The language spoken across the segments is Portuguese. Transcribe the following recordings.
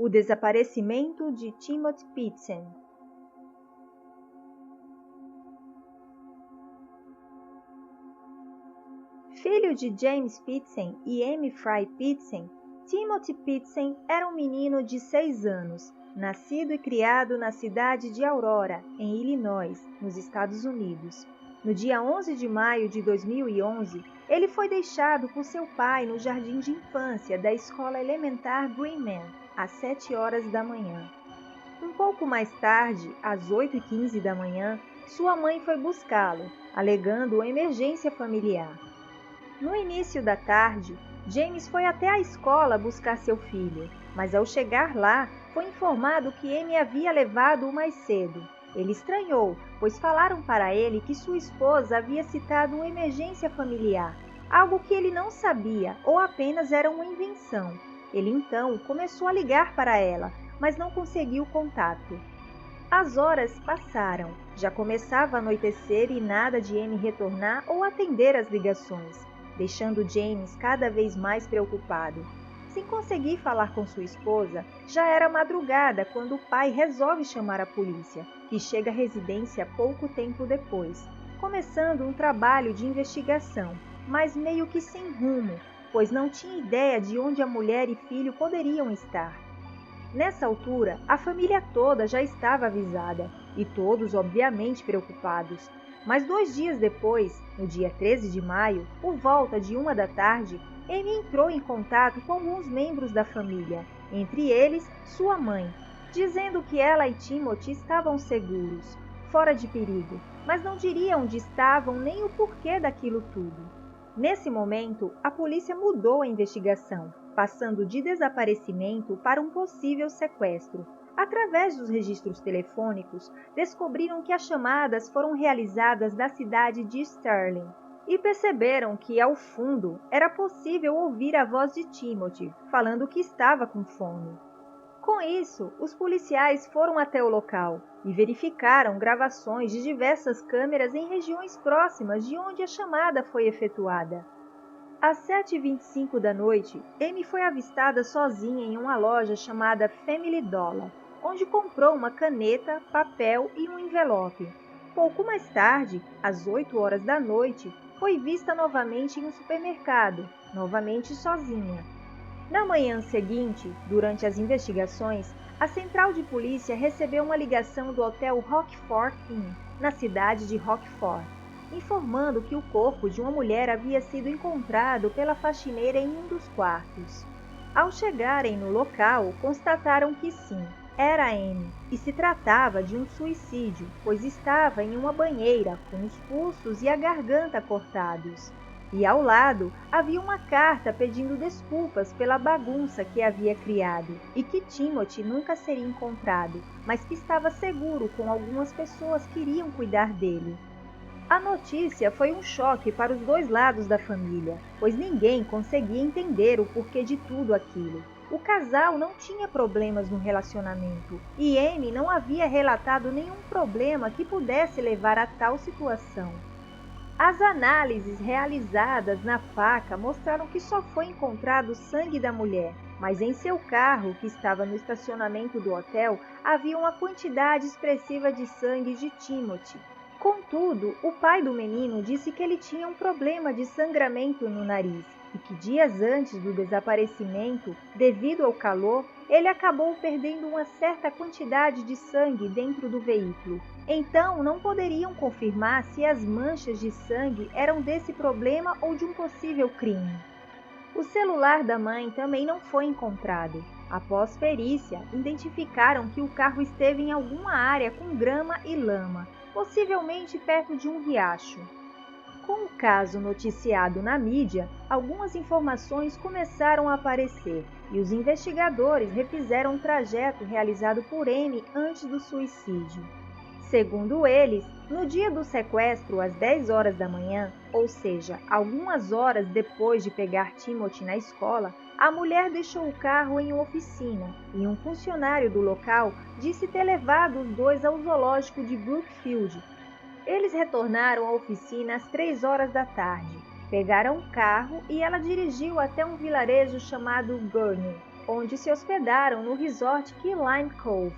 O desaparecimento de Timothy Pidson. Filho de James Pidson e Amy Fry Pidson, Timothy Pidson era um menino de 6 anos, nascido e criado na cidade de Aurora, em Illinois, nos Estados Unidos. No dia 11 de maio de 2011, ele foi deixado por seu pai no jardim de infância da escola elementar Greenman, às 7 horas da manhã. Um pouco mais tarde, às 8h15 da manhã, sua mãe foi buscá-lo, alegando uma emergência familiar. No início da tarde, James foi até a escola buscar seu filho, mas ao chegar lá, foi informado que Amy havia levado-o mais cedo. Ele estranhou, pois falaram para ele que sua esposa havia citado uma emergência familiar, algo que ele não sabia ou apenas era uma invenção. Ele então começou a ligar para ela, mas não conseguiu contato. As horas passaram, já começava a anoitecer e nada de Amy retornar ou atender as ligações, deixando James cada vez mais preocupado. Sem conseguir falar com sua esposa, já era madrugada quando o pai resolve chamar a polícia, que chega à residência pouco tempo depois, começando um trabalho de investigação, mas meio que sem rumo, pois não tinha ideia de onde a mulher e filho poderiam estar. Nessa altura, a família toda já estava avisada, e todos obviamente preocupados. Mas 2 dias depois, no dia 13 de maio, por volta de 1 da tarde, Amy entrou em contato com alguns membros da família, entre eles sua mãe, dizendo que ela e Timothy estavam seguros, fora de perigo, mas não diria onde estavam nem o porquê daquilo tudo. Nesse momento, a polícia mudou a investigação, passando de desaparecimento para um possível sequestro. Através dos registros telefônicos, descobriram que as chamadas foram realizadas da cidade de Sterling e perceberam que, ao fundo, era possível ouvir a voz de Timothy, falando que estava com fome. Com isso, os policiais foram até o local e verificaram gravações de diversas câmeras em regiões próximas de onde a chamada foi efetuada. Às 7h25 da noite, Amy foi avistada sozinha em uma loja chamada Family Dollar, onde comprou uma caneta, papel e um envelope. Pouco mais tarde, às 8 horas da noite, foi vista novamente em um supermercado, novamente sozinha. Na manhã seguinte, durante as investigações, a central de polícia recebeu uma ligação do hotel Rockford Inn, na cidade de Rockford, informando que o corpo de uma mulher havia sido encontrado pela faxineira em um dos quartos. Ao chegarem no local, constataram que sim, era Amy, e se tratava de um suicídio, pois estava em uma banheira com os pulsos e a garganta cortados. E ao lado havia uma carta pedindo desculpas pela bagunça que havia criado e que Timothy nunca seria encontrado, mas que estava seguro com algumas pessoas que iriam cuidar dele. A notícia foi um choque para os 2 lados da família, pois ninguém conseguia entender o porquê de tudo aquilo. O casal não tinha problemas no relacionamento e Amy não havia relatado nenhum problema que pudesse levar a tal situação. As análises realizadas na faca mostraram que só foi encontrado sangue da mulher, mas em seu carro, que estava no estacionamento do hotel, havia uma quantidade expressiva de sangue de Timothy. Contudo, o pai do menino disse que ele tinha um problema de sangramento no nariz e que dias antes do desaparecimento, devido ao calor, ele acabou perdendo uma certa quantidade de sangue dentro do veículo. Então, não poderiam confirmar se as manchas de sangue eram desse problema ou de um possível crime. O celular da mãe também não foi encontrado. Após perícia, identificaram que o carro esteve em alguma área com grama e lama, possivelmente perto de um riacho. Com o caso noticiado na mídia, algumas informações começaram a aparecer e os investigadores refizeram o trajeto realizado por Amy antes do suicídio. Segundo eles, no dia do sequestro às 10 horas da manhã, ou seja, algumas horas depois de pegar Timothy na escola, a mulher deixou o carro em uma oficina e um funcionário do local disse ter levado os 2 ao zoológico de Brookfield. Eles retornaram à oficina às 3 horas da tarde, pegaram o carro e ela dirigiu até um vilarejo chamado Gurney. onde se hospedaram no resort Key Lime Cove.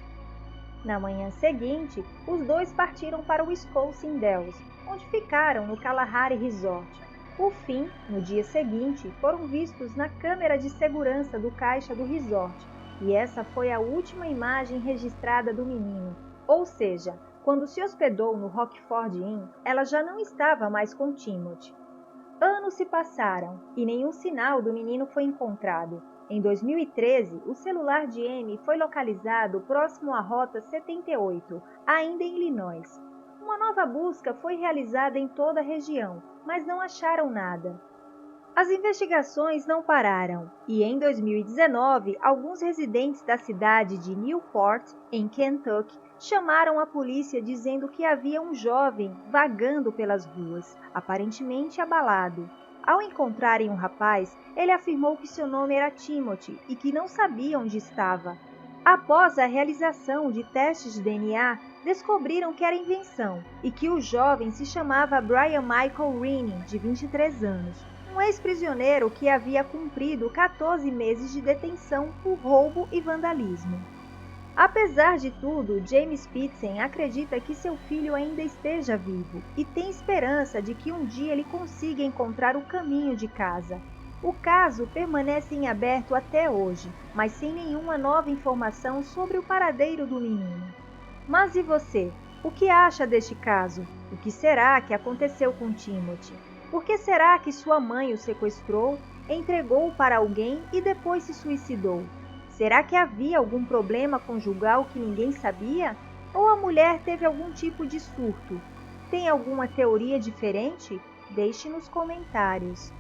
Na manhã seguinte, os dois partiram para Wisconsin Dells, onde ficaram no Kalahari Resort. Por fim, no dia seguinte, foram vistos na câmera de segurança do caixa do resort, e essa foi a última imagem registrada do menino, ou seja, quando se hospedou no Rockford Inn, ela já não estava mais com Timothy. Anos se passaram e nenhum sinal do menino foi encontrado. Em 2013, o celular de Amy foi localizado próximo à Rota 78, ainda em Illinois. Uma nova busca foi realizada em toda a região, mas não acharam nada. As investigações não pararam e, em 2019, alguns residentes da cidade de Newport, em Kentucky, chamaram a polícia dizendo que havia um jovem vagando pelas ruas, aparentemente abalado. Ao encontrarem o rapaz, ele afirmou que seu nome era Timothy e que não sabia onde estava. Após a realização de testes de DNA, descobriram que era invenção e que o jovem se chamava Brian Michael Rennie, de 23 anos. Um ex-prisioneiro que havia cumprido 14 meses de detenção por roubo e vandalismo. Apesar de tudo, James Pitsen acredita que seu filho ainda esteja vivo e tem esperança de que um dia ele consiga encontrar o caminho de casa. O caso permanece em aberto até hoje, mas sem nenhuma nova informação sobre o paradeiro do menino. Mas e você? O que acha deste caso? O que será que aconteceu com Timothy? Por que será que sua mãe o sequestrou, entregou-o para alguém e depois se suicidou? Será que havia algum problema conjugal que ninguém sabia? Ou a mulher teve algum tipo de surto? Tem alguma teoria diferente? Deixe nos comentários.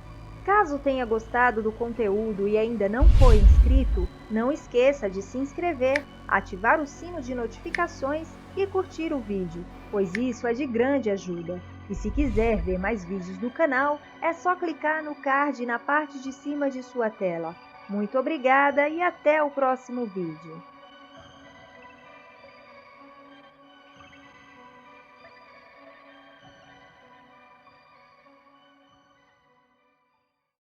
Caso tenha gostado do conteúdo e ainda não for inscrito, não esqueça de se inscrever, ativar o sino de notificações e curtir o vídeo, pois isso é de grande ajuda. E se quiser ver mais vídeos do canal, é só clicar no card na parte de cima de sua tela. Muito obrigada e até o próximo vídeo.